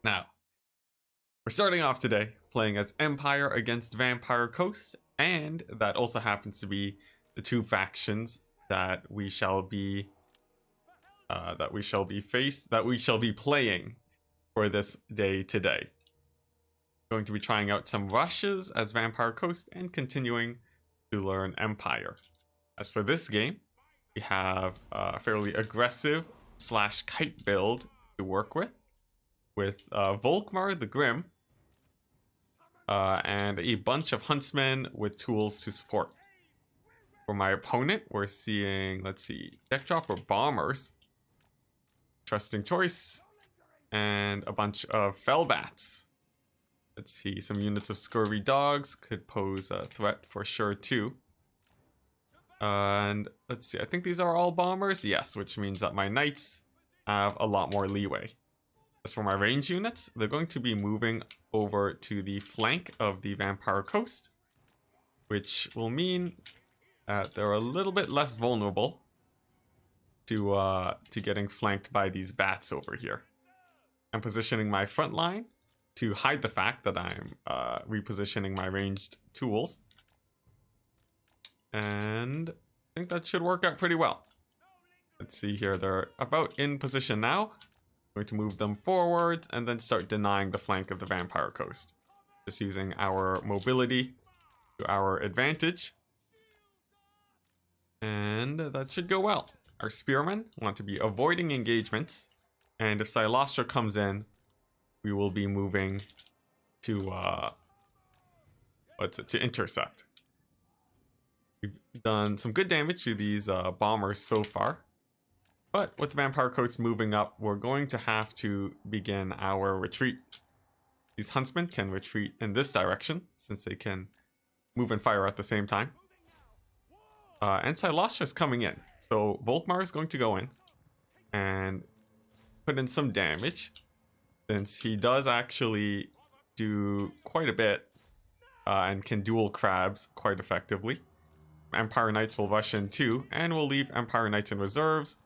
Now, we're starting off today playing as Empire against Vampire Coast, and that also happens to be the two factions that we shall be playing for this day today. Going to be trying out some rushes as Vampire Coast and continuing to learn Empire. As for this game, we have a fairly aggressive / kite build to work with Volkmar the Grim, and a bunch of huntsmen with tools to support. For my opponent, we're seeing, let's see, deck drop or bombers, trusting choice, and a bunch of fellbats. Let's see, some units of scurvy dogs could pose a threat for sure too. And let's see, I think these are all bombers, yes, which means that my knights have a lot more leeway. As for my range units, they're going to be moving over to the flank of the Vampire Coast, which will mean that they're a little bit less vulnerable to getting flanked by these bats over here. I'm positioning my front line to hide the fact that I'm repositioning my ranged tools. And I think that should work out pretty well. Let's see here, they're about in position now. I'm going to move them forward and then start denying the flank of the Vampire Coast. Just using our mobility to our advantage. And that should go well. Our spearmen want to be avoiding engagements. And if Silostra comes in, we will be moving to to intercept. We've done some good damage to these bombers so far, but with the Vampire Coast moving up, we're going to have to begin our retreat. These huntsmen can retreat in this direction since they can move and fire at the same time. And Silostra is coming in, so Volkmar is going to go in and put in some damage, since he does actually do quite a bit and can duel crabs quite effectively. Empire Knights will rush in too, and we'll leave Empire Knights in reserves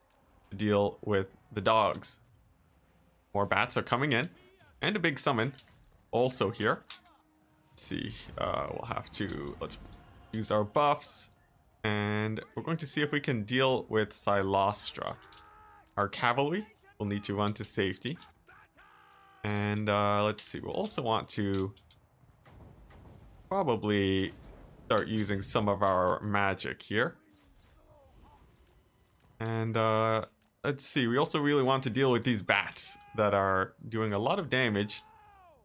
to deal with the dogs. More bats are coming in, and a big summon also here. Let's see, let's use our buffs, and we're going to see if we can deal with Silostra. Our cavalry will need to run to safety. And let's see, we'll also want to probably start using some of our magic here. And let's see, we also really want to deal with these bats that are doing a lot of damage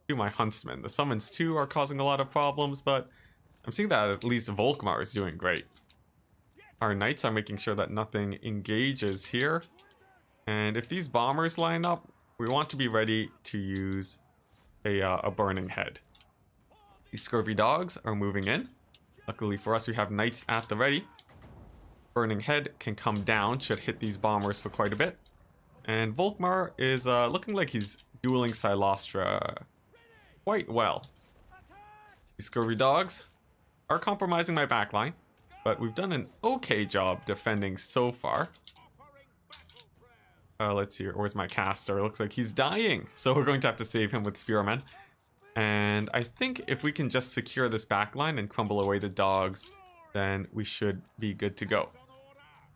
to my huntsmen. The summons too are causing a lot of problems, but I'm seeing that at least Volkmar is doing great. Our knights are making sure that nothing engages here. And if these bombers line up, we want to be ready to use a burning head. These scurvy dogs are moving in. Luckily for us, we have knights at the ready. Burning head can come down, should hit these bombers for quite a bit. And Volkmar is looking like he's dueling Silostra quite well. These scurvy dogs are compromising my backline, but we've done an okay job defending so far. Let's see, where's my caster? It looks like he's dying, so we're going to have to save him with spearmen. And I think if we can just secure this backline and crumble away the dogs, then we should be good to go.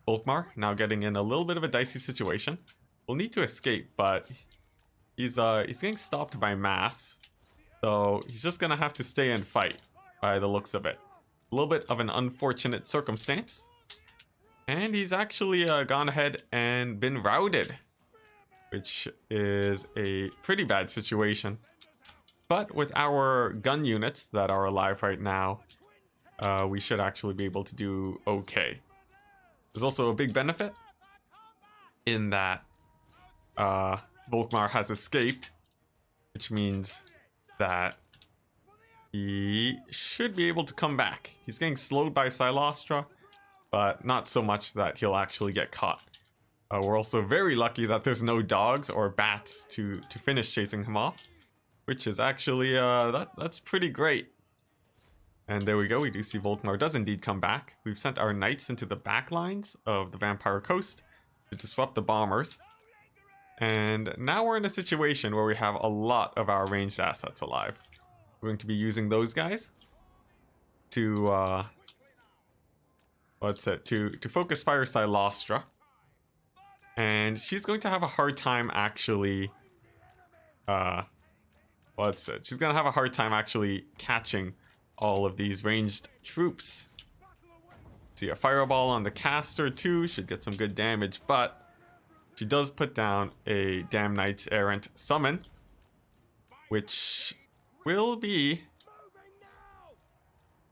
Volkmar now getting in a little bit of a dicey situation. We'll need to escape, but he's getting stopped by mass, so he's just gonna have to stay and fight by the looks of it. A little bit of an unfortunate circumstance. And he's actually gone ahead and been routed, which is a pretty bad situation. But with our gun units that are alive right now, we should actually be able to do okay. There's also a big benefit in that Volkmar has escaped, which means that he should be able to come back. He's getting slowed by Silostra, but not so much that he'll actually get caught. We're also very lucky that there's no dogs or bats to finish chasing him off, which is actually, that's pretty great. And there we go, we do see Volkmar does indeed come back. We've sent our knights into the back lines of the Vampire Coast to disrupt the bombers. And now we're in a situation where we have a lot of our ranged assets alive. We're going to be using those guys to to focus fire Silostra. And she's going to have a hard time actually she's gonna have a hard time actually catching all of these ranged troops. See, a fireball on the caster too should get some good damage, but she does put down a Damn Knights Errant summon, which will be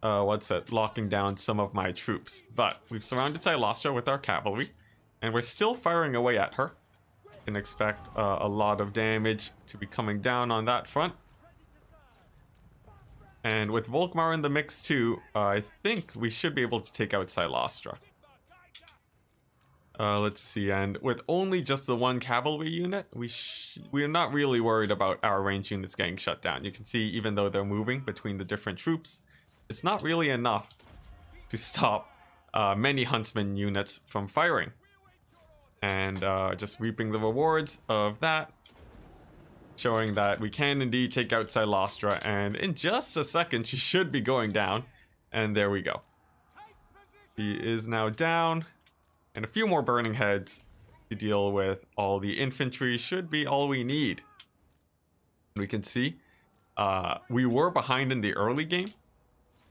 locking down some of my troops. But we've surrounded Silostra with our cavalry, and we're still firing away at her. Can expect a lot of damage to be coming down on that front. And with Volkmar in the mix too, I think we should be able to take out Silostra. Let's see, and with only just the one cavalry unit, we are not really worried about our range units getting shut down. You can see, even though they're moving between the different troops, it's not really enough to stop many huntsman units from firing. And just reaping the rewards of that, showing that we can indeed take out Silostra, and in just a second she should be going down, and there we go. She is now down, and a few more burning heads to deal with all the infantry should be all we need. We can see we were behind in the early game,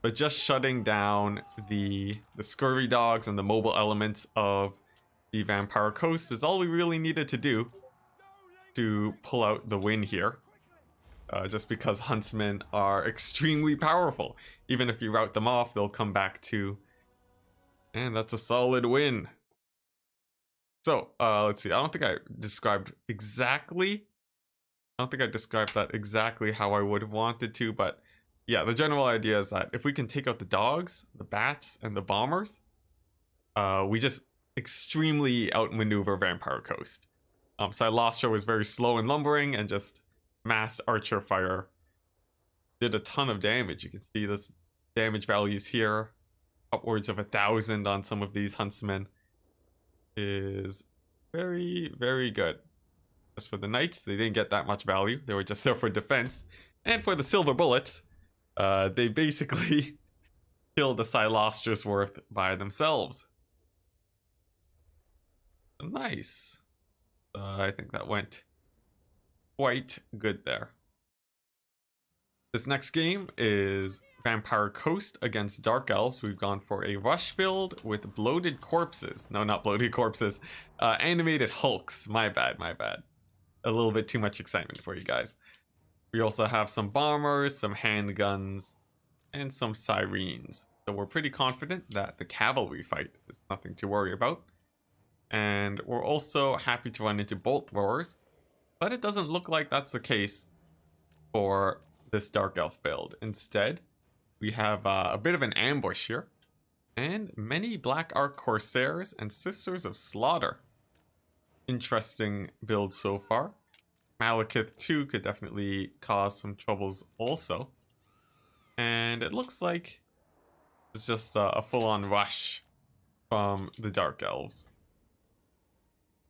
but just shutting down the scurvy dogs and the mobile elements of the Vampire Coast is all we really needed to do to pull out the win here. Just because huntsmen are extremely powerful. Even if you rout them off, they'll come back too. And that's a solid win. So, let's see. I don't think I described that exactly how I would have wanted to, but yeah, the general idea is that if we can take out the dogs, the bats, and the bombers, we just extremely outmaneuver Vampire Coast. Silostra was very slow and lumbering, and just massed archer fire did a ton of damage. You can see this damage values here, upwards of 1,000 on some of these huntsmen, is very, very good. As for the knights, they didn't get that much value. They were just there for defense. And for the silver bullets, they basically killed the Silostra's worth by themselves. Nice. I think that went quite good there. This next game is Vampire Coast against Dark Elves. We've gone for a rush build with bloated corpses. No, not bloated corpses. Animated hulks. My bad. A little bit too much excitement for you guys. We also have some bombers, some handguns, and some sirens. So we're pretty confident that the cavalry fight is nothing to worry about. And we're also happy to run into bolt throwers, but it doesn't look like that's the case for this Dark Elf build. Instead, we have a bit of an ambush here, and many Black Ark Corsairs and Sisters of Slaughter. Interesting build so far. Malekith 2 could definitely cause some troubles also. And it looks like it's just a full-on rush from the Dark Elves.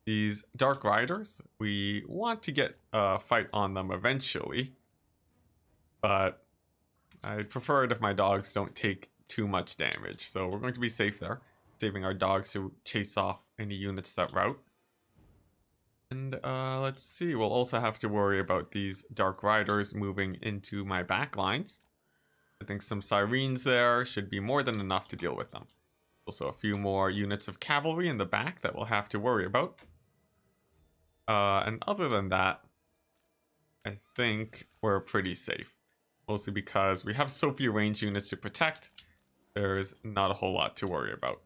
These Dark Riders, we want to get a fight on them eventually, but I'd prefer it if my dogs don't take too much damage. So we're going to be safe there, saving our dogs to chase off any units that rout. And let's see, we'll also have to worry about these Dark Riders moving into my back lines. I think some sirens there should be more than enough to deal with them. Also a few more units of cavalry in the back that we'll have to worry about. And other than that, I think we're pretty safe. Mostly because we have so few range units to protect, there's not a whole lot to worry about.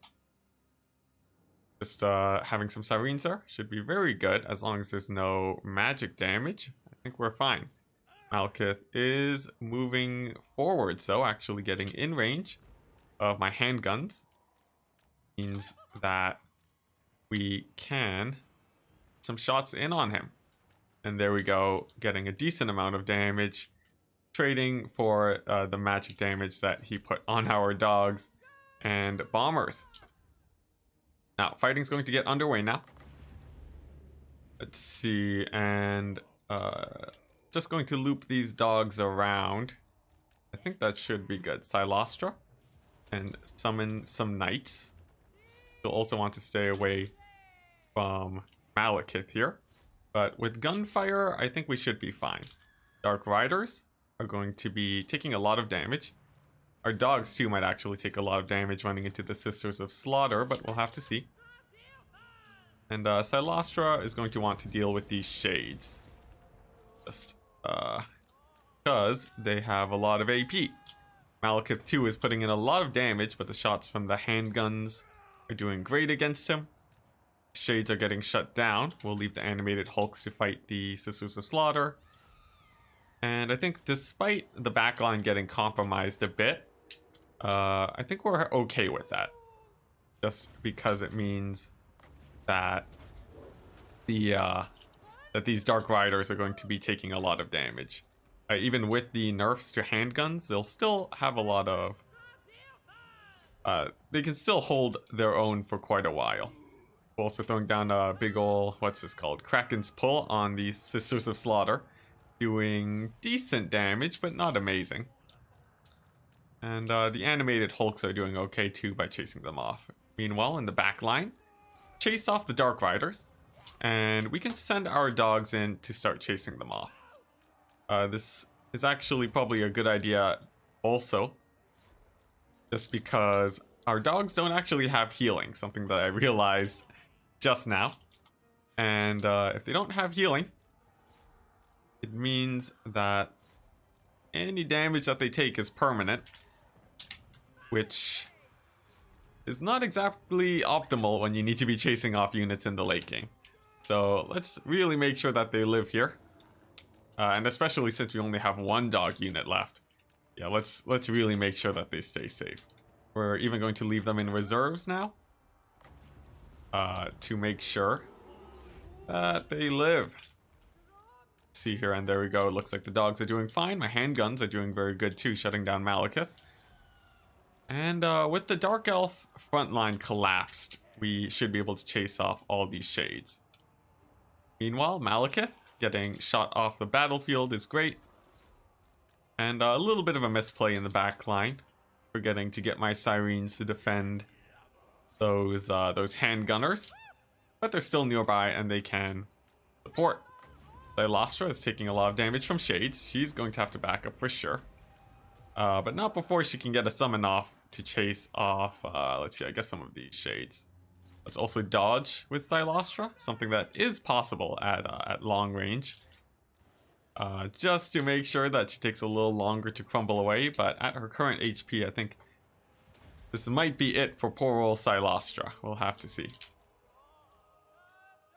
Just having some sirens there should be very good as long as there's no magic damage. I think we're fine. Malekith is moving forward, so actually getting in range of my handguns means that we can some shots in on him. And there we go, getting a decent amount of damage, trading for the magic damage that he put on our dogs and bombers. Now, fighting's going to get underway now. Let's see, and just going to loop these dogs around. I think that should be good. Silostra, and summon some knights. You'll also want to stay away from Malekith here. But with gunfire, I think we should be fine. Dark Riders are going to be taking a lot of damage. Our dogs too might actually take a lot of damage running into the Sisters of Slaughter, but we'll have to see. And Silostra is going to want to deal with these shades. Just because they have a lot of AP. Malekith 2 is putting in a lot of damage, but the shots from the handguns are doing great against him. Shades are getting shut down. We'll leave the animated Hulks to fight the Sisters of Slaughter. And I think despite the backline getting compromised a bit, I think we're okay with that. Just because it means that that these Dark Riders are going to be taking a lot of damage. Even with the nerfs to handguns, they'll still have a lot of... they can still hold their own for quite a while. We're also throwing down a big ol', what's this called? Kraken's Pull on the Sisters of Slaughter. Doing decent damage, but not amazing. And the animated Hulks are doing okay too by chasing them off. Meanwhile, in the back line, chase off the Dark Riders. And we can send our dogs in to start chasing them off. This is actually probably a good idea also. Just because our dogs don't actually have healing. Something that I realized just now. And if they don't have healing, it means that any damage that they take is permanent. Which is not exactly optimal when you need to be chasing off units in the late game. So let's really make sure that they live here. And especially since we only have one dog unit left. Yeah, let's really make sure that they stay safe. We're even going to leave them in reserves now. To make sure that they live. See here, and there we go. It looks like the dogs are doing fine. My handguns are doing very good too, shutting down Malekith. And with the Dark Elf front line collapsed, we should be able to chase off all these shades. Meanwhile, Malekith getting shot off the battlefield is great. And a little bit of a misplay in the back line. Forgetting to get my Sirens to defend those handgunners. But they're still nearby and they can support. Silostra is taking a lot of damage from shades. She's going to have to back up for sure. But not before she can get a summon off to chase off, let's see, I guess some of these shades. Let's also dodge with Silostra, something that is possible at long range. Just to make sure that she takes a little longer to crumble away, but at her current HP, I think this might be it for poor old Silostra. We'll have to see.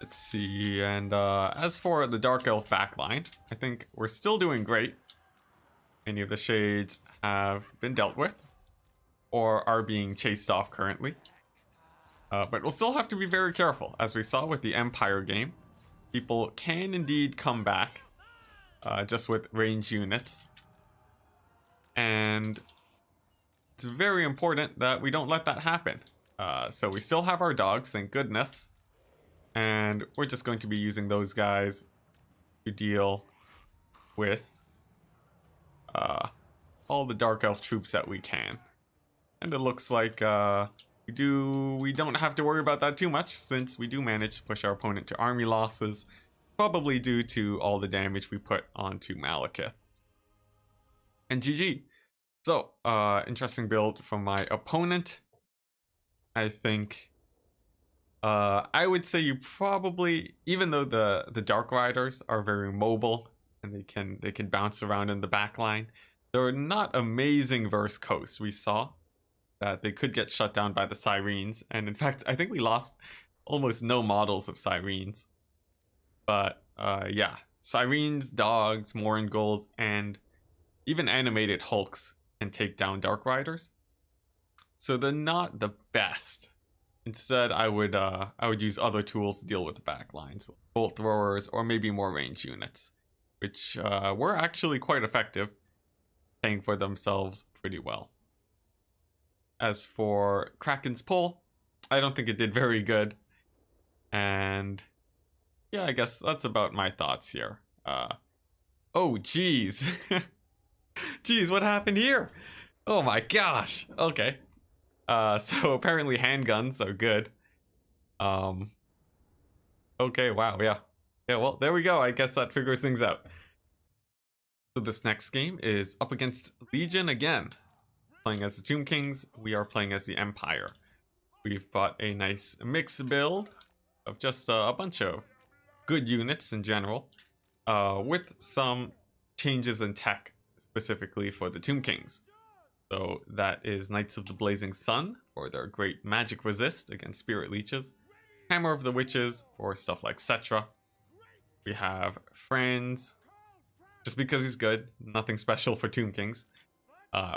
Let's see, and as for the Dark Elf backline, I think we're still doing great. Many of the shades have been dealt with, or are being chased off currently. But we'll still have to be very careful. As we saw with the Empire game, people can indeed come back just with range units. And it's very important that we don't let that happen. So we still have our dogs, thank goodness. And we're just going to be using those guys to deal with all the Dark Elf troops that we can. And it looks like we don't have to worry about that too much, since we do manage to push our opponent to army losses, probably due to all the damage we put onto Malekith. And GG. So, interesting build from my opponent. I think I would say you probably, even though the Dark Riders are very mobile and they can bounce around in the backline, they're not amazing versus Coast. We saw that they could get shut down by the Sirens, and in fact, I think we lost almost no models of Sirens. But yeah, Sirens, dogs, Moringulls, and even animated Hulks can take down Dark Riders. So they're not the best. Instead, I would use other tools to deal with the backlines, bolt throwers, or maybe more range units, which were actually quite effective, paying for themselves pretty well. As for Kraken's Pull, I don't think it did very good, and yeah, I guess that's about my thoughts here. Oh, geez. Geez, what happened here? Oh my gosh. Okay. So apparently handguns are good. Um, okay, wow, yeah. Yeah, well, there we go. I guess that figures things out. So this next game is up against Legion again. Playing as the Tomb Kings, we are playing as the Empire. We've bought a nice mix build of just a bunch of good units in general, with some changes in tech specifically for the Tomb Kings. So that is Knights of the Blazing Sun for their great magic resist against Spirit Leeches, Hammer of the Witches for stuff like Cetra. We have Franz, just because he's good, nothing special for Tomb Kings.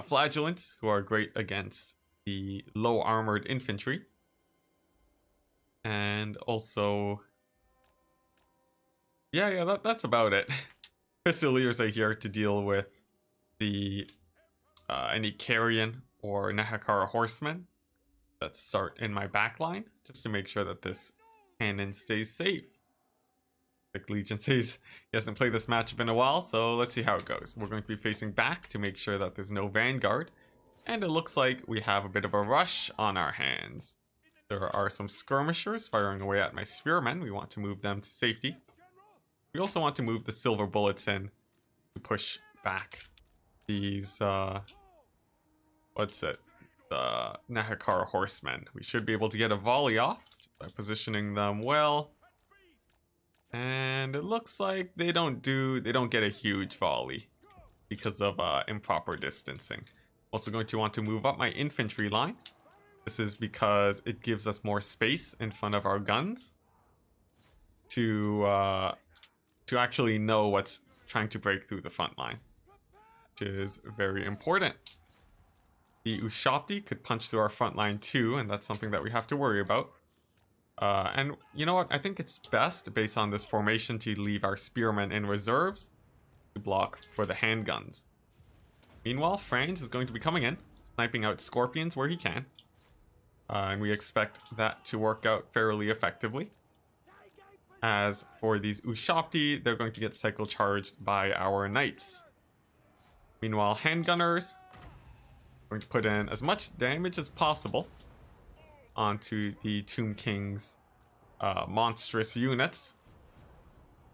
Flagellants, who are great against the low armored infantry. And also, yeah, that's about it. Pistoliers are here to deal with the any carrion or Nehakara horsemen that start in my backline, just to make sure that this cannon stays safe. Like Legion says, he hasn't played this matchup in a while, so let's see how it goes. We're going to be facing back to make sure that there's no vanguard, and it looks like we have a bit of a rush on our hands. There are some skirmishers firing away at my spearmen. We want to move them to safety. We also want to move the silver bullets in to push back these, what's it? The Nehakara horsemen. We should be able to get a volley off by positioning them well. And it looks like they don't get a huge volley because of improper distancing. Also going to want to move up my infantry line. This is because it gives us more space in front of our guns to actually know what's trying to break through the front line, which is very important. The Ushapti could punch through our front line too, and that's something that we have to worry about. And you know what? I think it's best, based on this formation, to leave our spearmen in reserves to block for the handguns. Meanwhile, Franz is going to be coming in, sniping out scorpions where he can. And we expect that to work out fairly effectively. As for these Ushapti, they're going to get cycle charged by our knights. Meanwhile, handgunners are going to put in as much damage as possible onto the Tomb King's monstrous units.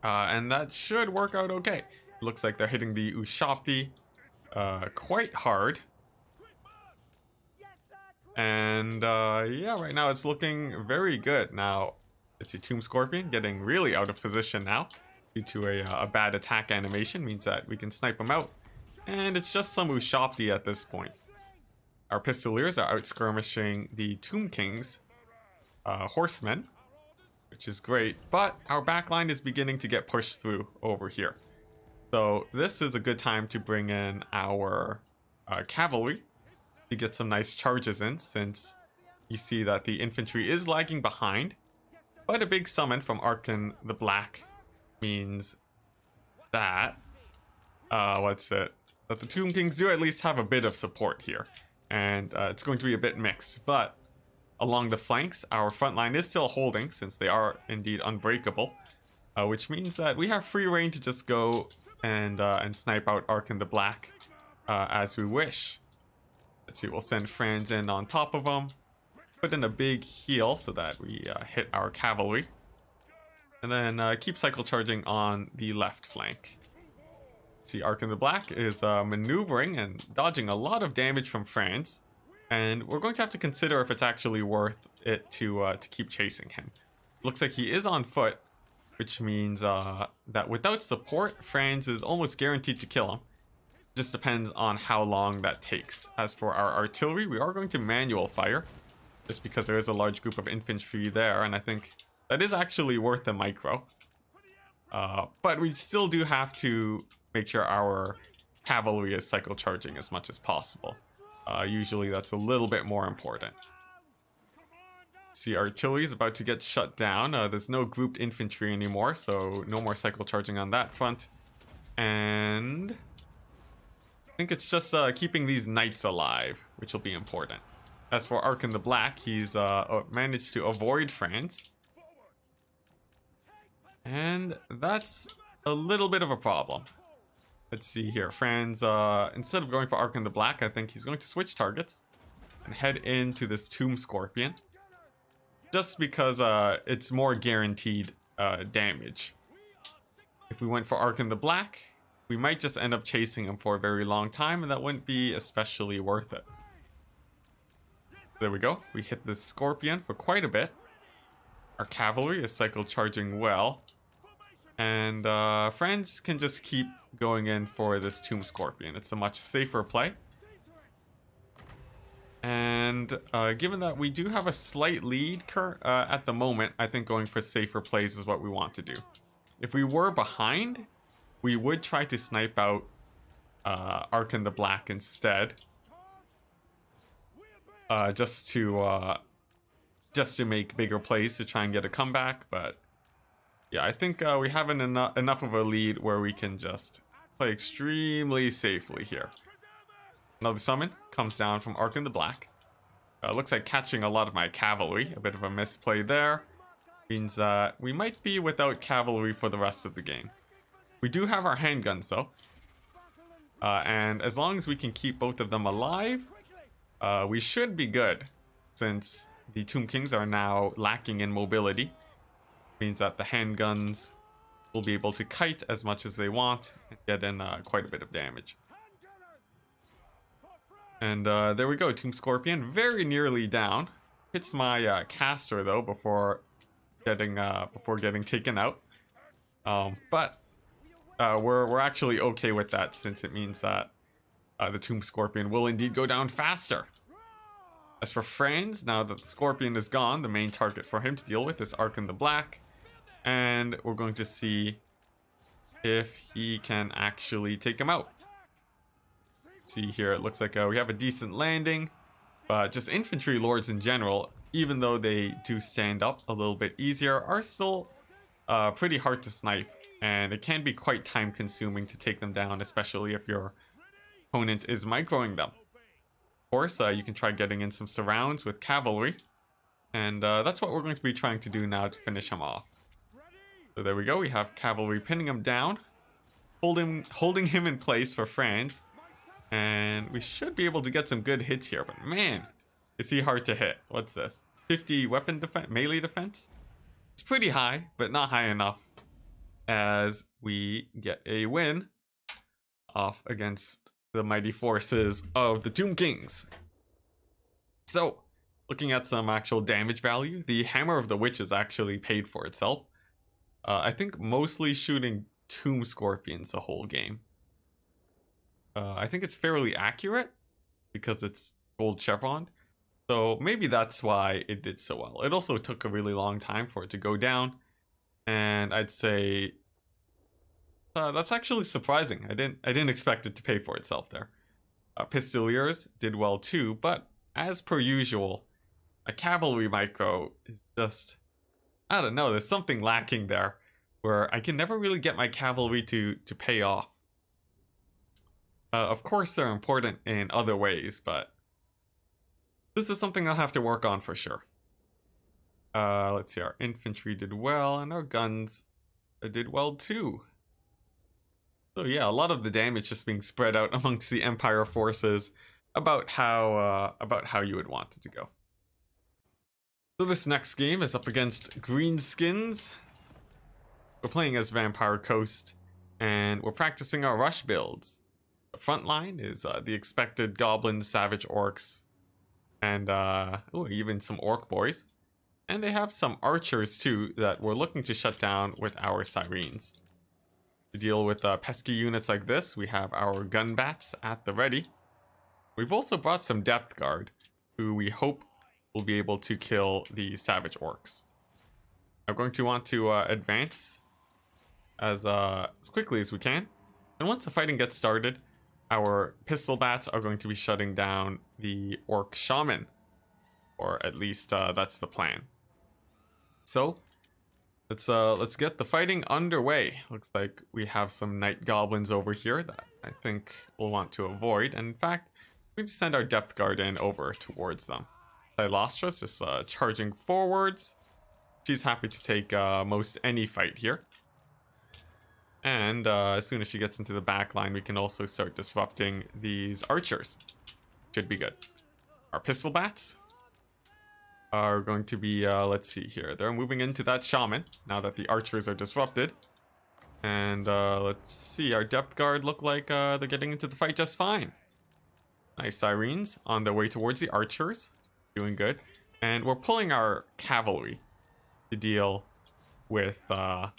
And that should work out okay. It looks like they're hitting the Ushapti quite hard. And yeah, right now it's looking very good. Now, it's a Tomb Scorpion getting really out of position now due to a bad attack animation. Means that we can snipe them out. And it's just some Ushapti at this point. Our Pistoliers are out skirmishing the Tomb King's horsemen, which is great. But our backline is beginning to get pushed through over here. So this is a good time to bring in our cavalry to get some nice charges in, since you see that the infantry is lagging behind. But a big summon from Arkan the Black means that, that the Tomb Kings do at least have a bit of support here. And it's going to be a bit mixed, but along the flanks, our front line is still holding, since they are indeed unbreakable, which means that we have free reign to just go and snipe out Arkan the Black as we wish. Let's see, we'll send Franz in on top of them, put in a big heal so that we hit our cavalry, and then keep cycle charging on the left flank. See, Arkan the Black is maneuvering and dodging a lot of damage from Franz, and we're going to have to consider if it's actually worth it to keep chasing him. Looks like he is on foot, which means that without support, Franz is almost guaranteed to kill him. Just depends on how long that takes. As for our artillery, we are going to manual fire, just because there is a large group of infantry there, and I think that is actually worth a micro. But we still do have to make sure our cavalry is cycle charging as much as possible. Usually that's a little bit more important. See, artillery is about to get shut down. There's no grouped infantry anymore, so no more cycle charging on that front. And I think it's just keeping these knights alive, which will be important. As for Arkan the Black, he's managed to avoid Franz. And that's a little bit of a problem. Let's see here. Franz, instead of going for Ark in the Black, I think he's going to switch targets and head into this Tomb Scorpion. Just because it's more guaranteed damage. If we went for Ark in the Black, we might just end up chasing him for a very long time, and that wouldn't be especially worth it. There we go. We hit this Scorpion for quite a bit. Our cavalry is cycle charging well. And Franz can just keep going in for this Tomb Scorpion. It's a much safer play. And given that we do have a slight lead at the moment, I think going for safer plays is what we want to do. If we were behind, we would try to snipe out Ark in the Black instead. Just to make bigger plays to try and get a comeback. But yeah, I think we have enough of a lead where we can just play extremely safely here. Another summon comes down from Ark in the Black. Looks like catching a lot of my cavalry. A bit of a misplay there. Means we might be without cavalry for the rest of the game. We do have our handguns though. And as long as we can keep both of them alive, we should be good. Since the Tomb Kings are now lacking in mobility. Means that the handguns will be able to kite as much as they want and get in quite a bit of damage. And there we go, Tomb Scorpion, very nearly down. Hits my caster though before getting taken out. But we're actually okay with that, since it means that the Tomb Scorpion will indeed go down faster. As for Franz, now that the Scorpion is gone, the main target for him to deal with is Ark in the Black. And we're going to see if he can actually take him out. See here, it looks like we have a decent landing. But just infantry lords in general, even though they do stand up a little bit easier, are still pretty hard to snipe. And it can be quite time consuming to take them down, especially if your opponent is microing them. Of course, you can try getting in some surrounds with cavalry. And that's what we're going to be trying to do now to finish him off. So there we go, we have cavalry pinning him down. Holding him in place for Franz. And we should be able to get some good hits here. But man, is he hard to hit. What's this? 50 weapon defense, melee defense? It's pretty high, but not high enough. As we get a win off against the mighty forces of the Tomb Kings. So, looking at some actual damage value, the Hammer of the Witch is actually paid for itself. I think mostly shooting Tomb Scorpions the whole game. I think it's fairly accurate because it's gold chevron. So maybe that's why it did so well. It also took a really long time for it to go down. And I'd say that's actually surprising. I didn't expect it to pay for itself there. Pistoliers did well too, but as per usual, a cavalry micro is just, I don't know, there's something lacking there where I can never really get my cavalry to pay off. Of course, they're important in other ways, but this is something I'll have to work on for sure. Let's see, our infantry did well, and our guns did well too. So yeah, a lot of the damage just being spread out amongst the Empire forces about how you would want it to go. So this next game is up against Greenskins. We're playing as Vampire Coast, and we're practicing our rush builds. The front line is the expected goblins, savage orcs, and even some orc boys. And they have some archers too that we're looking to shut down with our sirens. To deal with pesky units like this, we have our gun bats at the ready. We've also brought some depth guard, who we hope will be able to kill the savage orcs. I'm going to want to advance as quickly as we can. And once the fighting gets started, our pistol bats are going to be shutting down the orc shaman. Or at least that's the plan. So let's get the fighting underway. Looks like we have some night goblins over here that I think we'll want to avoid. And in fact, we can send our depth guard in over towards them. Silostra's just charging forwards. She's happy to take most any fight here. And as soon as she gets into the back line, we can also start disrupting these archers. Should be good. Our pistol bats are going to be, let's see here. They're moving into that shaman now that the archers are disrupted. And let's see, our depth guard look like they're getting into the fight just fine. Nice sirens on their way towards the archers. Doing good. And we're pulling our cavalry to deal with, to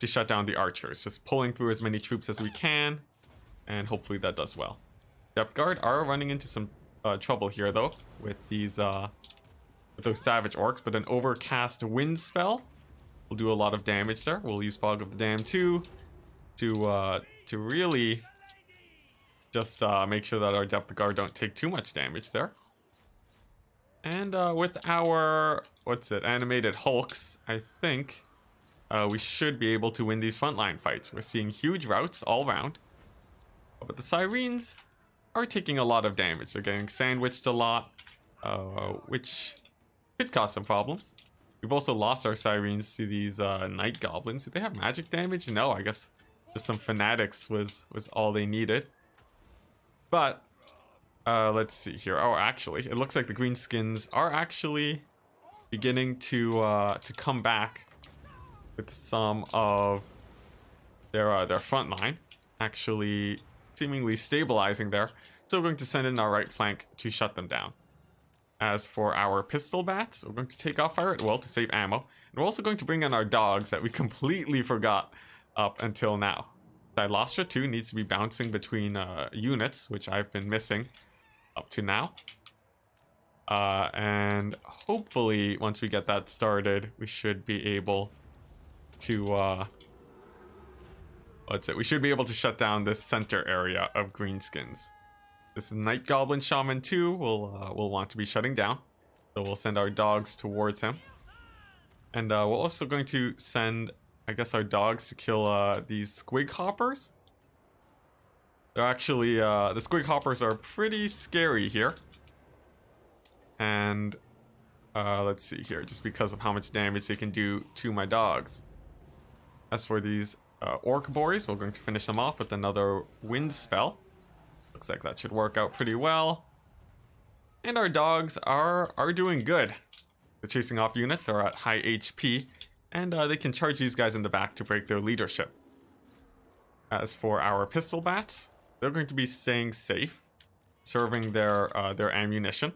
shut down the archers. Just pulling through as many troops as we can. And hopefully that does well. Depth guard are running into some trouble here though. With these, with those savage orcs. But an overcast wind spell will do a lot of damage there. We'll use Fog of the Damned too. To really just make sure that our depth guard don't take too much damage there. And with our, animated hulks, I think we should be able to win these frontline fights. We're seeing huge routes all around. But the sirens are taking a lot of damage. They're getting sandwiched a lot, which could cause some problems. We've also lost our sirens to these night goblins. Do they have magic damage? No, I guess just some fanatics was all they needed. But let's see here. Oh, actually, it looks like the greenskins are actually beginning to come back with some of their front line, actually seemingly stabilizing there. So we're going to send in our right flank to shut them down. As for our pistol bats, we're going to take off fire at will to save ammo. And we're also going to bring in our dogs that we completely forgot up until now. Silostra too needs to be bouncing between units, which I've been missing up to now. And hopefully once we get that started, we should be able to we should be able to shut down this center area of greenskins. This night goblin shaman too will want to be shutting down, so we'll send our dogs towards him. And we're also going to send, I guess, our dogs to kill these squig hoppers. They're actually the squig hoppers are pretty scary here. And let's see here, just because of how much damage they can do to my dogs. As for these orc boys, we're going to finish them off with another wind spell. Looks like that should work out pretty well. And our dogs are doing good. The chasing off units are at high HP, and they can charge these guys in the back to break their leadership. As for our pistol bats, they're going to be staying safe, serving their ammunition.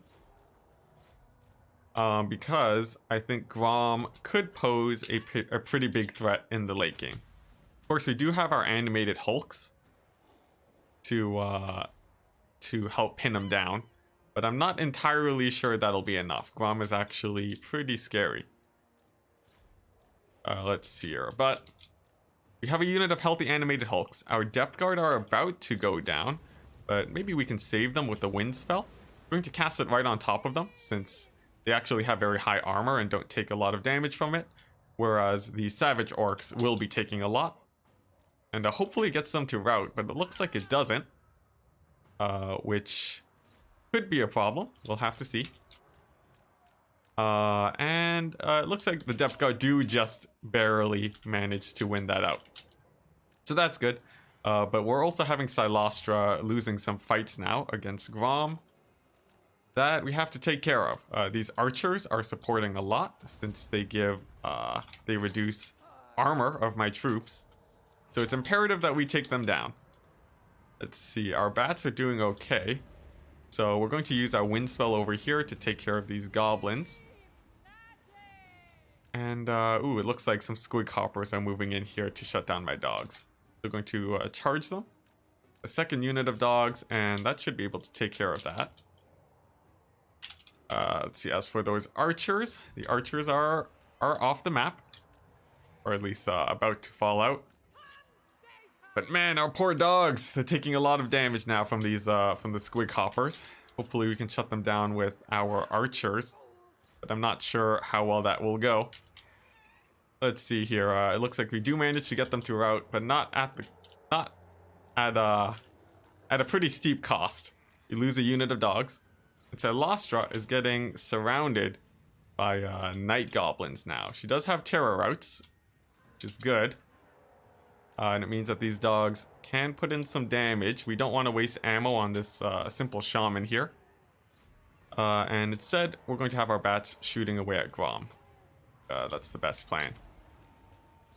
Because I think Grom could pose a pretty big threat in the late game. Of course, we do have our animated hulks to help pin him down, but I'm not entirely sure that'll be enough. Grom is actually pretty scary. Let's see here, but we have a unit of healthy animated hulks. Our depth guard are about to go down, but maybe we can save them with the wind spell. We're going to cast it right on top of them, since they actually have very high armor and don't take a lot of damage from it, whereas the savage orcs will be taking a lot. And hopefully it gets them to rout, but it looks like it doesn't. Which could be a problem. We'll have to see. And it looks like the depth guard do just barely manage to win that out. So that's good. But we're also having Silostra losing some fights now against Grom that we have to take care of. These archers are supporting a lot since they reduce armor of my troops. So it's imperative that we take them down. Let's see, our bats are doing okay. So we're going to use our wind spell over here to take care of these goblins. And, ooh, it looks like some squig hoppers are moving in here to shut down my dogs. We're going to charge them. A second unit of dogs, and that should be able to take care of that. Let's see, as for those archers, the archers are off the map. Or at least about to fall out. But man, our poor dogs, they're taking a lot of damage now from these from the squig hoppers. Hopefully we can shut them down with our archers, but I'm not sure how well that will go. Let's see here. It looks like we do manage to get them to rout, but not at a pretty steep cost. We lose a unit of dogs. And Silostra is getting surrounded by night goblins now. She does have terror routes, which is good. And it means that these dogs can put in some damage. We don't want to waste ammo on this simple shaman here. And instead, we're going to have our bats shooting away at Grom. That's the best plan.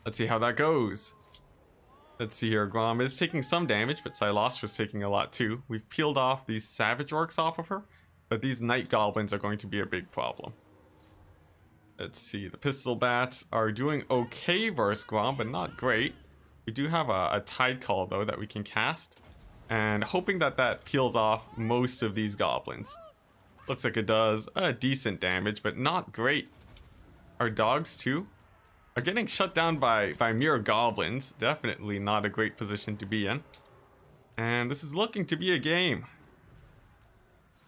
Let's see how that goes. Let's see here. Grom is taking some damage, but Silostra's taking a lot too. We've peeled off these savage orcs off of her, but these night goblins are going to be a big problem. Let's see. The pistol bats are doing okay versus Grom, but not great. We do have a tide call though that we can cast, and hoping that that peels off most of these goblins. Looks like it does decent damage, but not great. Our dogs too are getting shut down by mere goblins. Definitely not a great position to be in. And this is looking to be a game.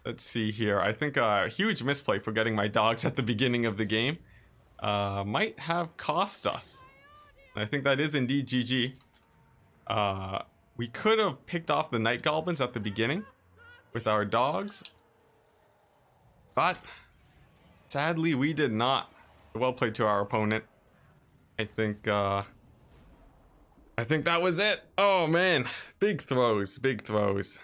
Let's see here. I think a huge misplay for getting my dogs at the beginning of the game might have cost us. I think that is indeed GG. We could have picked off the night goblins at the beginning with our dogs, but sadly we did not. Well played to our opponent. I think that was it. Oh man, big throws, big throws.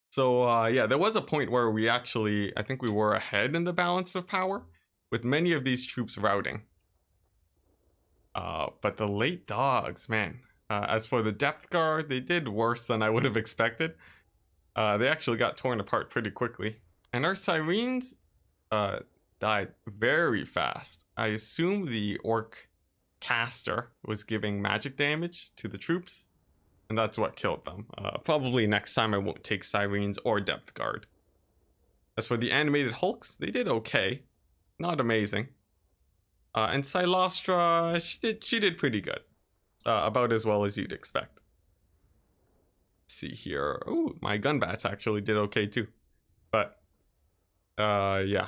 So yeah, there was a point where we actually, I think we were ahead in the balance of power with many of these troops routing. But the late dogs, man. As for the depth guard, they did worse than I would have expected. They actually got torn apart pretty quickly. And our sirens died very fast. I assume the orc caster was giving magic damage to the troops, and that's what killed them. Probably next time I won't take sirens or depth guard. As for the animated hulks, they did okay. Not amazing. And Silostra, she did pretty good. About as well as you'd expect. Let's see here. Oh, my gun bats actually did okay too. But yeah.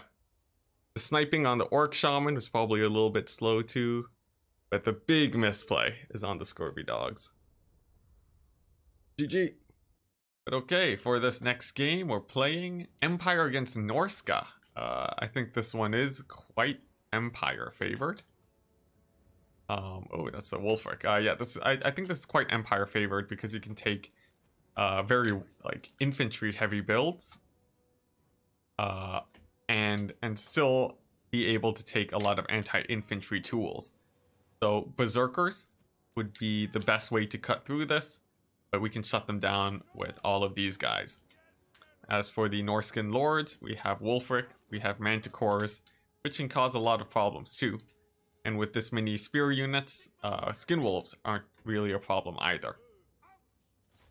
The sniping on the orc shaman was probably a little bit slow too. But the big misplay is on the Scorby dogs. GG. But okay, for this next game, we're playing Empire against Norska. I think this one is quite Empire favored. Oh, that's a Wolfric. Yeah, I think this is quite Empire favored because you can take very like infantry heavy builds, and still be able to take a lot of anti-infantry tools. So berserkers would be the best way to cut through this, but we can shut them down with all of these guys. As for the Norskin lords, we have Wolfric, we have manticores, which can cause a lot of problems too. And with this many spear units, skin wolves aren't really a problem either.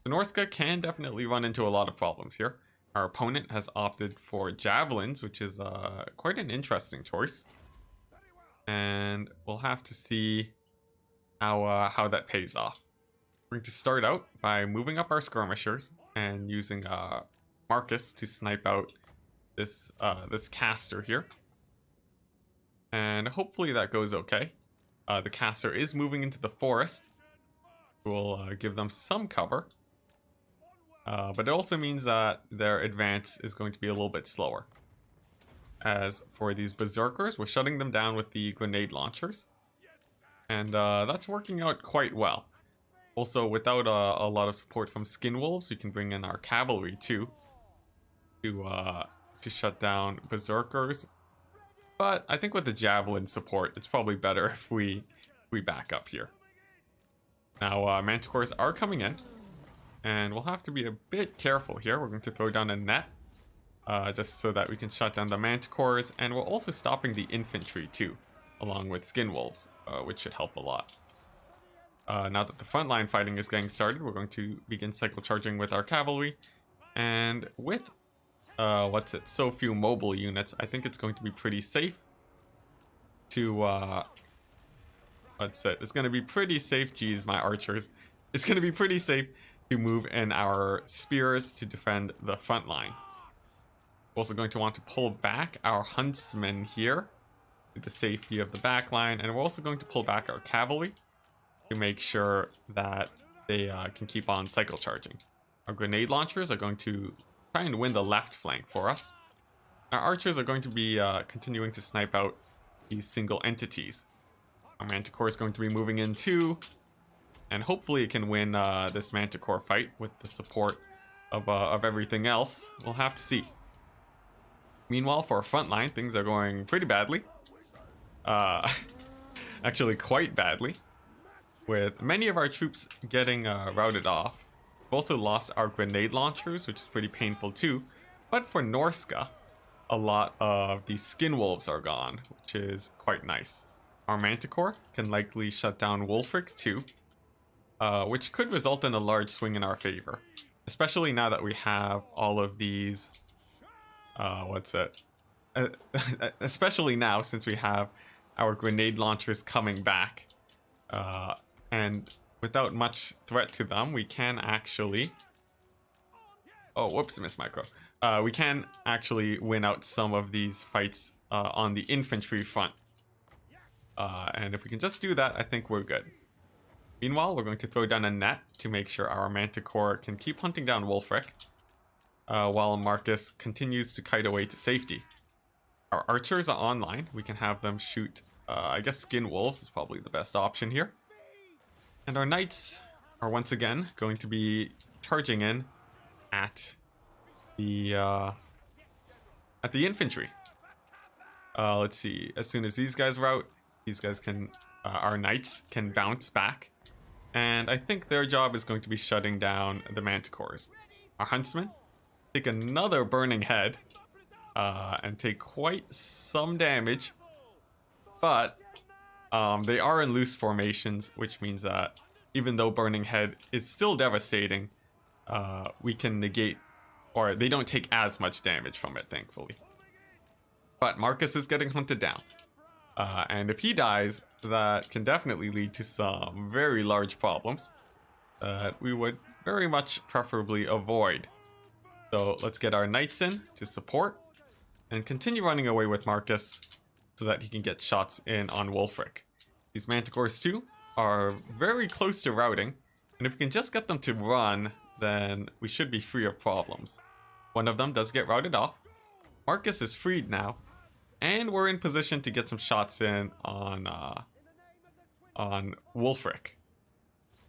The Norska can definitely run into a lot of problems here. Our opponent has opted for javelins, which is quite an interesting choice. And we'll have to see how that pays off. We're going to start out by moving up our skirmishers and using Marcus to snipe out this caster here. And hopefully that goes okay. The caster is moving into the forest. We'll give them some cover. But it also means that their advance is going to be a little bit slower. As for these berserkers, we're shutting them down with the grenade launchers. And that's working out quite well. Also, without a lot of support from skin wolves, we can bring in our cavalry too. To shut down berserkers. But I think with the javelin support, it's probably better if we back up here. Now, manticores are coming in. And we'll have to be a bit careful here. We're going to throw down a net. Just so that we can shut down the manticores. And we're also stopping the infantry too. Along with skin wolves, which should help a lot. Now that the frontline fighting is getting started, we're going to begin cycle charging with our cavalry. And with so few mobile units, I think it's going to be pretty safe to it's going to be pretty safe. Geez, my archers. It's going to be pretty safe to move in our spears to defend the front line. We're also going to want to pull back our huntsmen here to the safety of the back line, and we're also going to pull back our cavalry to make sure that they can keep on cycle charging. Our grenade launchers are going to try and win the left flank for us. Our archers are going to be continuing to snipe out these single entities. Our Manticore is going to be moving in too. And hopefully it can win this Manticore fight with the support of everything else. We'll have to see. Meanwhile, for our front line, things are going pretty badly. Actually quite badly. With many of our troops getting routed off. We've also lost our grenade launchers, which is pretty painful too. But for Norska, a lot of the skin wolves are gone, which is quite nice. Our Manticore can likely shut down Wolfric too. Which could result in a large swing in our favor. Especially now that we have all of these... especially now, since we have our grenade launchers coming back. And without much threat to them, we can actually... Oh, whoops, missed micro. We can actually win out some of these fights on the infantry front. And if we can just do that, I think we're good. Meanwhile, we're going to throw down a net to make sure our Manticore can keep hunting down Wolfric, while Marcus continues to kite away to safety. Our archers are online. We can have them shoot, I guess skin wolves is probably the best option here. And our knights are once again going to be charging in at the infantry. Let's see. As soon as these guys rout, these guys can, our knights can bounce back. And I think their job is going to be shutting down the Manticores. Our huntsmen take another burning head and take quite some damage. But they are in loose formations, which means that even though burning head is still devastating, we can negate, or they don't take as much damage from it, thankfully. But Marcus is getting hunted down. And if he dies, that can definitely lead to some very large problems that we would very much preferably avoid. So let's get our knights in to support and continue running away with Marcus so that he can get shots in on Wolfric. These Manticores too are very close to routing, and if we can just get them to run, then we should be free of problems. One of them does get routed off. Marcus is freed now. And we're in position to get some shots in on Wolfric.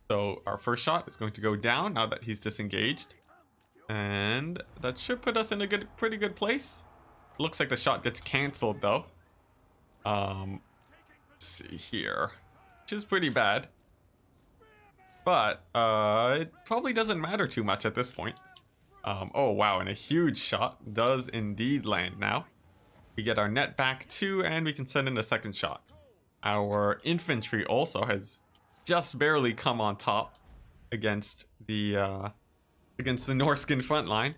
So our first shot is going to go down now that he's disengaged. And that should put us in a pretty good place. Looks like the shot gets cancelled though. Let's see here. Which is pretty bad. But it probably doesn't matter too much at this point. Oh wow, and a huge shot does indeed land now. We get our net back too, and we can send in a second shot. Our infantry also has just barely come on top against the Norskin front line.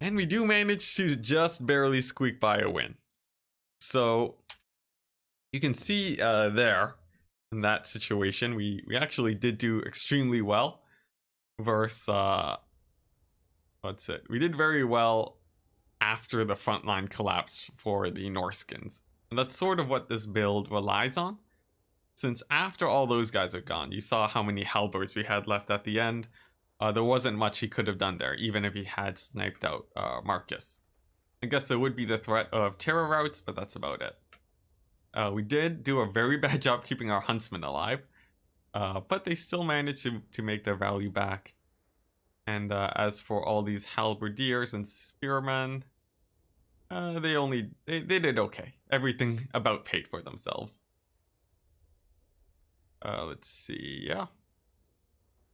And we do manage to just barely squeak by a win. So you can see there in that situation, we actually did do extremely well versus we did very well after the frontline collapse for the Norskins. And that's sort of what this build relies on. Since after all those guys are gone, you saw how many halberds we had left at the end. There wasn't much he could have done there, even if he had sniped out Marcus. I guess there would be the threat of terror routes, but that's about it. We did do a very bad job keeping our huntsmen alive, but they still managed to make their value back. And as for all these halberdiers and spearmen, they did okay. Everything about paid for themselves. Let's see, yeah.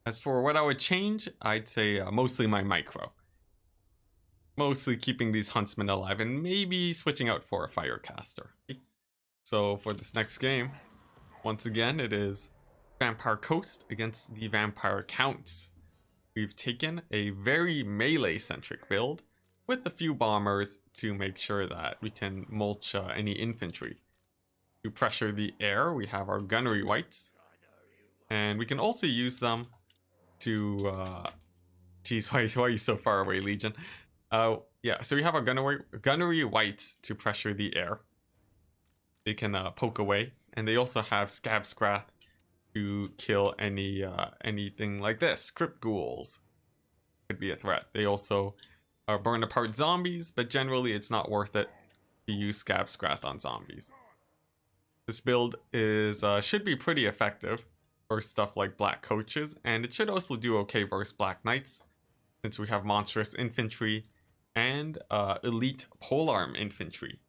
As for what I would change, I'd say mostly my micro. Mostly keeping these huntsmen alive and maybe switching out for a firecaster. So for this next game, once again, it is Vampire Coast against the Vampire Counts. We've taken a very melee-centric build with a few bombers to make sure that we can mulch any infantry. To pressure the air, we have our gunnery wights. And we can also use them to... Geez, why are you so far away, Legion? Yeah, so we have our gunnery wights to pressure the air. They can poke away. And they also have Scab Scrath to kill anything like this. Crypt ghouls could be a threat. They also burn apart zombies, but generally it's not worth it to use Scab Scrath on zombies. This build is should be pretty effective for stuff like black coaches, and it should also do okay versus black knights, since we have monstrous infantry and elite polearm infantry.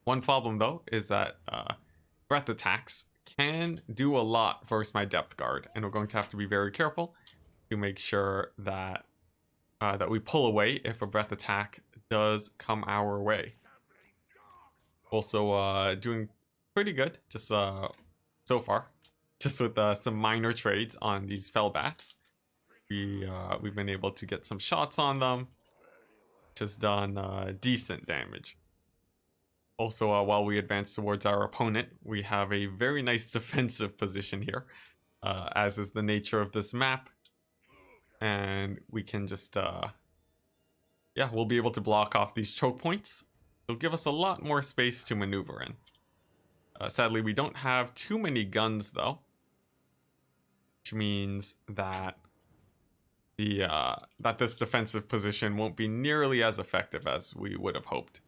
One problem though is that breath attacks can do a lot versus my depth guard, and we're going to have to be very careful to make sure that that we pull away if a breath attack does come our way. Also doing pretty good just so far, just with some minor trades on these fell bats. We've been able to get some shots on them, which has done decent damage. Also, while we advance towards our opponent, we have a very nice defensive position here, as is the nature of this map. And we can just, yeah, we'll be able to block off these choke points. It'll give us a lot more space to maneuver in. Sadly, we don't have too many guns, though, which means that this defensive position won't be nearly as effective as we would have hoped.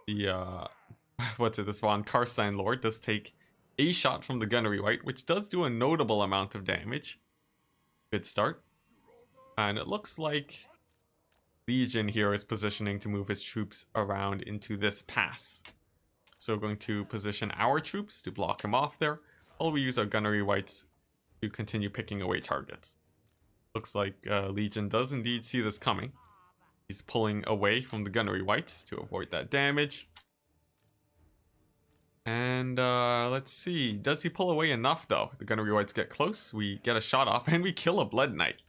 This Von Karstein Lord does take a shot from the gunnery wight, which does do a notable amount of damage. Good start. And it looks like Legion here is positioning to move his troops around into this pass. So we're going to position our troops to block him off there, while we use our gunnery wights to continue picking away targets. Looks like Legion does indeed see this coming. He's pulling away from the gunnery wights to avoid that damage. And let's see. Does he pull away enough, though? The gunnery wights get close. We get a shot off, and we kill a blood knight.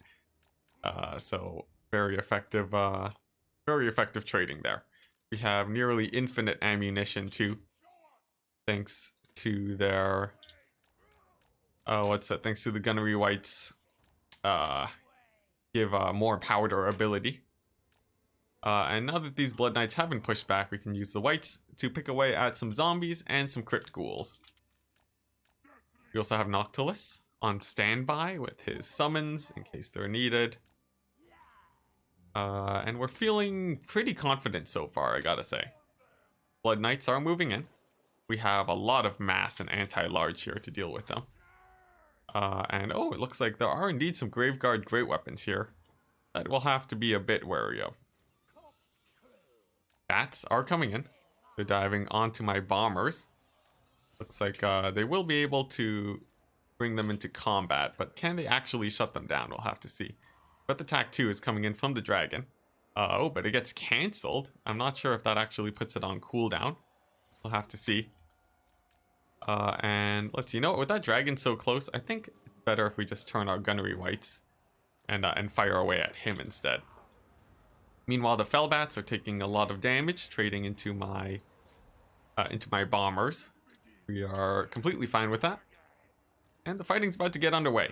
So very effective trading there. We have nearly infinite ammunition, too. Thanks to their... Thanks to the gunnery wights. Give more powder ability. And now that these blood knights have been pushed back, we can use the wights to pick away at some zombies and some crypt ghouls. We also have Noctilus on standby with his summons in case they're needed. And we're feeling pretty confident so far, I gotta say. Blood knights are moving in. We have a lot of mass and anti-large here to deal with them. And it looks like there are indeed some Graveguard great weapons here that we'll have to be a bit wary of. Bats are coming in. They're diving onto my bombers. Looks like they will be able to bring them into combat, but can they actually shut them down? We'll have to see. But the attack 2 is coming in from the dragon. But it gets cancelled. I'm not sure if that actually puts it on cooldown. We'll have to see. And let's see. You know what? With that dragon so close, I think it's better if we just turn our gunnery wights and fire away at him instead. Meanwhile, the fellbats are taking a lot of damage, trading into my bombers. We are completely fine with that. And the fighting's about to get underway.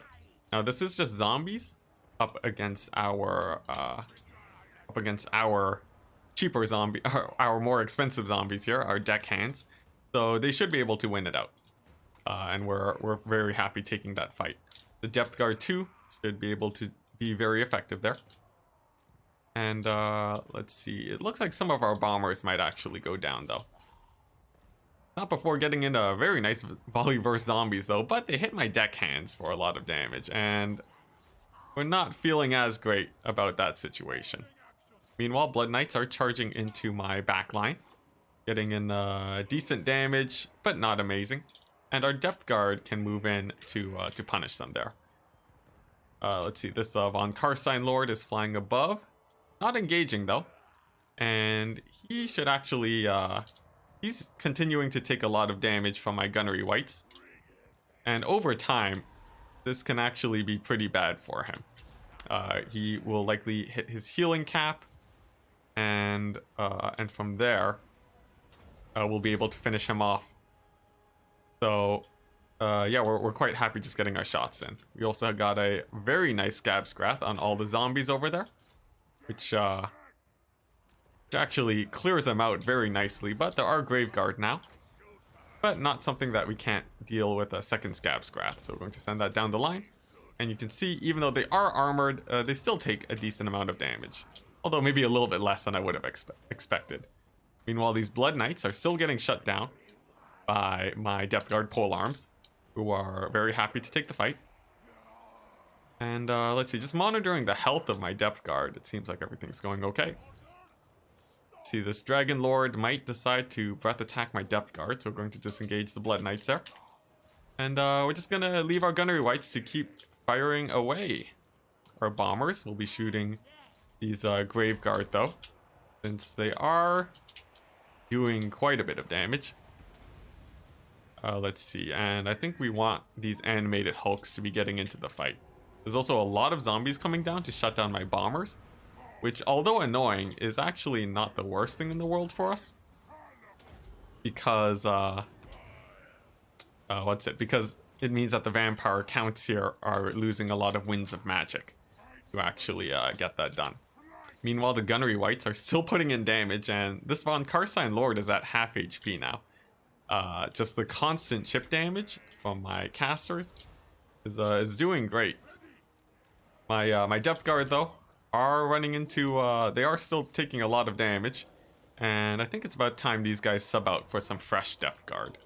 Now, this is just zombies up against our cheaper zombie, our more expensive zombies here, our deckhands. So they should be able to win it out. And we're very happy taking that fight. The depth guard 2 should be able to be very effective there. And let's see. It looks like some of our bombers might actually go down, though. Not before getting into a very nice volley versus zombies, though. But they hit my deckhands for a lot of damage. And we're not feeling as great about that situation. Meanwhile, Blood Knights are charging into my backline. Getting in decent damage, but not amazing. And our depth guard can move in to punish them there. Let's see. This Von Karstein Lord is flying above. Not engaging, though. And he should actually... he's continuing to take a lot of damage from my gunnery wights. And over time, this can actually be pretty bad for him. He will likely hit his healing cap. And from there, we'll be able to finish him off. So, yeah, we're quite happy just getting our shots in. We also got a very nice scab scrath on all the zombies over there. Which actually clears them out very nicely, but there are Graveguard now. But not something that we can't deal with a second Scab Scrath, so we're going to send that down the line. And you can see, even though they are armored, they still take a decent amount of damage. Although maybe a little bit less than I would have expected. Meanwhile, these Blood Knights are still getting shut down. by my Depth Guard polearms, who are very happy to take the fight. And let's see, just monitoring the health of my Depth Guard. It seems like everything's going okay. See, this Dragon Lord might decide to breath attack my Depth Guard, so we're going to disengage the Blood Knights there. And we're just going to leave our Gunnery Wights to keep firing away. Our bombers will be shooting these Grave Guard, though, since they are doing quite a bit of damage. Let's see, and I think we want these animated Hulks to be getting into the fight. There's also a lot of zombies coming down to shut down my bombers, which, although annoying, is actually not the worst thing in the world for us. Because, because it means that the vampire counts here are losing a lot of winds of magic to actually get that done. Meanwhile, the Gunnery Wights are still putting in damage, and this Von Karstein Lord is at half HP now. Just the constant chip damage from my casters is doing great. My Depth Guard, though, are running into, they are still taking a lot of damage, and I think it's about time these guys sub out for some fresh Depth Guard.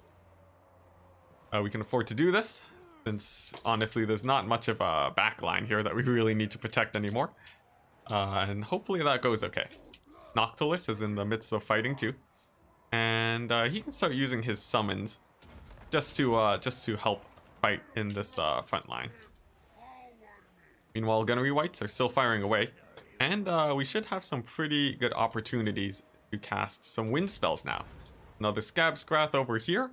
We can afford to do this, since honestly there's not much of a backline here that we really need to protect anymore. And hopefully that goes okay. Noctilus is in the midst of fighting too, and he can start using his summons just to help fight in this front line. Meanwhile, Gunnery Wights are still firing away, and we should have some pretty good opportunities to cast some wind spells now. Another Scab Scrath over here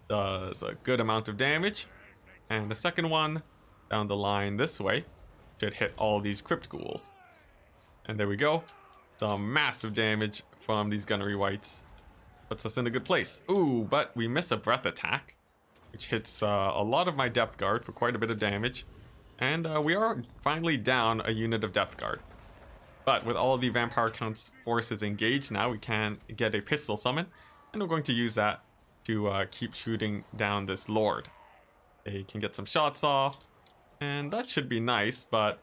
does a good amount of damage, and the second one down the line this way should hit all these Crypt Ghouls. And there we go. Some massive damage from these Gunnery Wights. Puts us in a good place. Ooh, but we miss a breath attack, which hits a lot of my Depth Guard for quite a bit of damage. And we are finally down a unit of Depth Guard. But with all of the Vampire Count's forces engaged now, we can get a pistol summon. And we're going to use that to keep shooting down this Lord. They can get some shots off. And that should be nice, but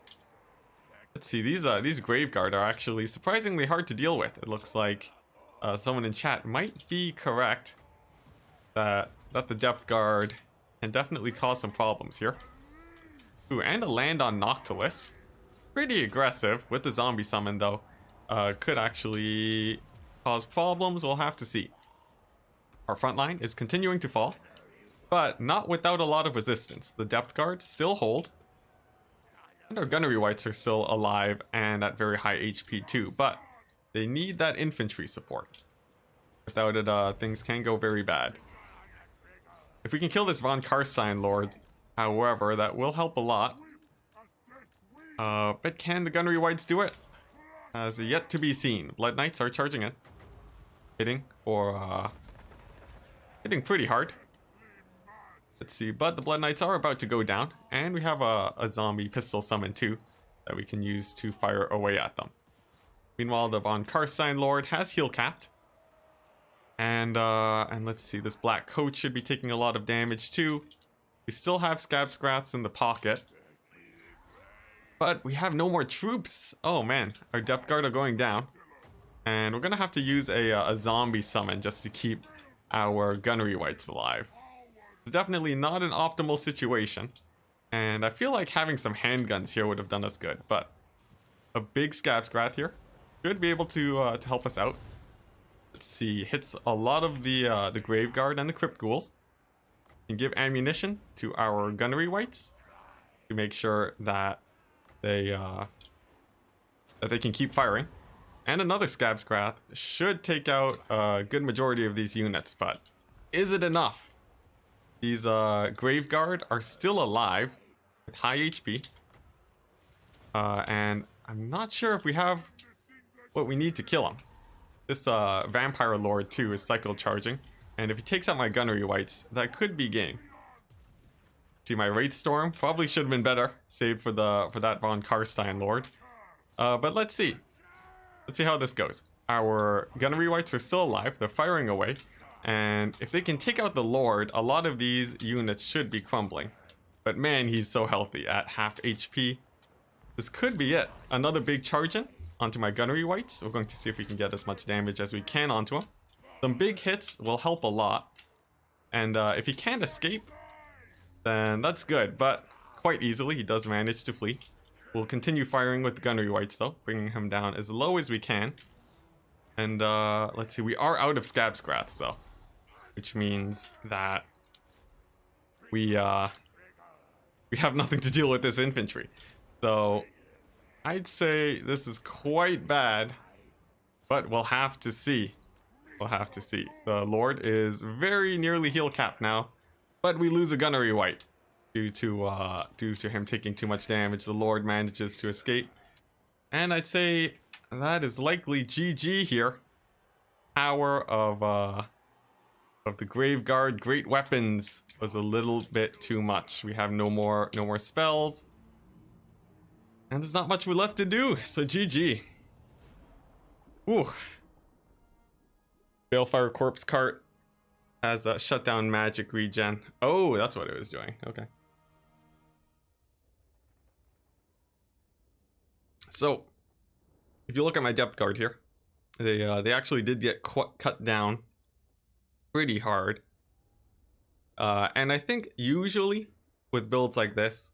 let's see, these Grave Guard are actually surprisingly hard to deal with. It looks like someone in chat might be correct that the Depth Guard can definitely cause some problems here. Ooh, and a land on Noctilus. Pretty aggressive with the zombie summon, though. Could actually cause problems, we'll have to see. Our front line is continuing to fall, but not without a lot of resistance. The Depth Guard still hold, and our Gunnery Wights are still alive and at very high HP too, but they need that infantry support. Without it, things can go very bad. If we can kill this Von Karstein Lord, however, that will help a lot. But can the Gunnery Wights do it? Has yet to be seen. Blood Knights are charging in. Hitting for, hitting pretty hard. Let's see, but the Blood Knights are about to go down, and we have a zombie pistol summon too that we can use to fire away at them. Meanwhile, the Von Karstein Lord has heal capped. And let's see, this Black Coat should be taking a lot of damage too. We still have Scab Scraths in the pocket. But we have no more troops. Oh man, our Depth Guard are going down. And we're gonna have to use a zombie summon just to keep our Gunnery Wights alive. It's definitely not an optimal situation. And I feel like having some handguns here would have done us good. But a big Scab Scrath here should be able to help us out. Let's see, hits a lot of the Grave Guard and the Crypt Ghouls. Can give ammunition to our Gunnery Wights to make sure that they can keep firing. And another Scab Scrath should take out a good majority of these units, but is it enough? These Grave Guard are still alive with high HP. And I'm not sure if we have what we need to kill him. This Vampire Lord too is cycle charging, and if he takes out my Gunnery Wights, that could be game. See, my Wraith Storm probably should have been better, save for that Von Karstein Lord. But let's see. Let's see how this goes. Our Gunnery Wights are still alive, they're firing away, and if they can take out the Lord, a lot of these units should be crumbling. But man, he's so healthy at half HP. This could be it. Another big charge in onto my Gunnery Wights. We're going to see if we can get as much damage as we can onto him. Some big hits will help a lot. And if he can't escape, then that's good. But quite easily, he does manage to flee. We'll continue firing with the gunnery wights, though, bringing him down as low as we can. And let's see, we are out of scab scraths, though, which means that we have nothing to deal with this infantry. So I'd say this is quite bad, but we'll have to see. We'll have to see. The Lord is very nearly heal capped now, but we lose a gunnery wight due to him taking too much damage. The Lord manages to escape, and I'd say that is likely GG here. Power of the Grave Guard, great weapons, was a little bit too much. We have no more spells, and there's not much left to do. So GG. Ooh. Balefire Corpse Cart has a shutdown magic regen. Oh, that's what it was doing. Okay. So, if you look at my depth guard here, they actually did get cut down pretty hard. And I think usually with builds like this,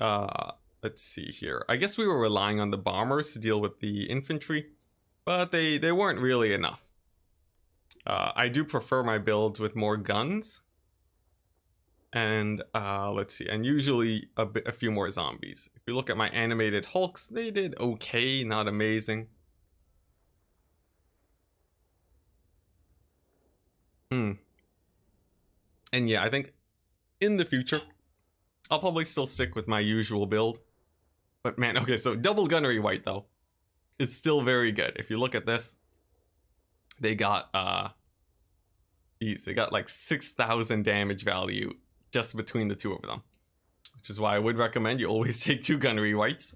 let's see here. I guess we were relying on the bombers to deal with the infantry, but they weren't really enough. I do prefer my builds with more guns, and let's see, and usually a few more zombies. If you look at my animated Hulks, they did okay, not amazing. And yeah, I think in the future, I'll probably still stick with my usual build. But man, okay, so double gunnery wight though, it's still very good. If you look at this, they got they got like 6,000 damage value just between the two of them, which is why I would recommend you always take 2 gunnery wights,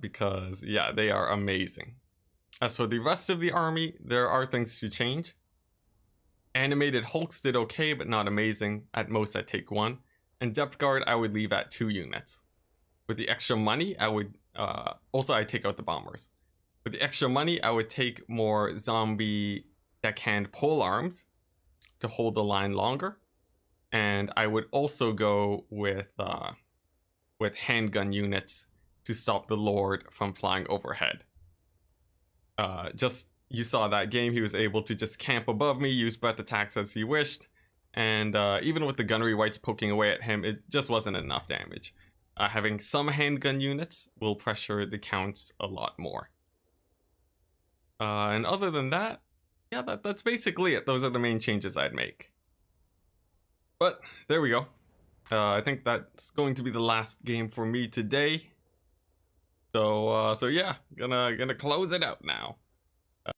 because yeah, they are amazing. As for the rest of the army, there are things to change. Animated Hulks did okay, but not amazing. At most, I'd take 1. And Depth Guard, I would leave at 2 units. With the extra money, I would also I'd take out the bombers. With the extra money, I would take more zombie deckhand pole arms to hold the line longer, and I would also go with handgun units to stop the Lord from flying overhead. You saw that game, he was able to just camp above me, use breath attacks as he wished, and even with the gunnery wights poking away at him, it just wasn't enough damage. Having some handgun units will pressure the counts a lot more. And other than that, yeah, that's basically it. Those are the main changes I'd make. But there we go. I think that's going to be the last game for me today. So yeah, gonna close it out now.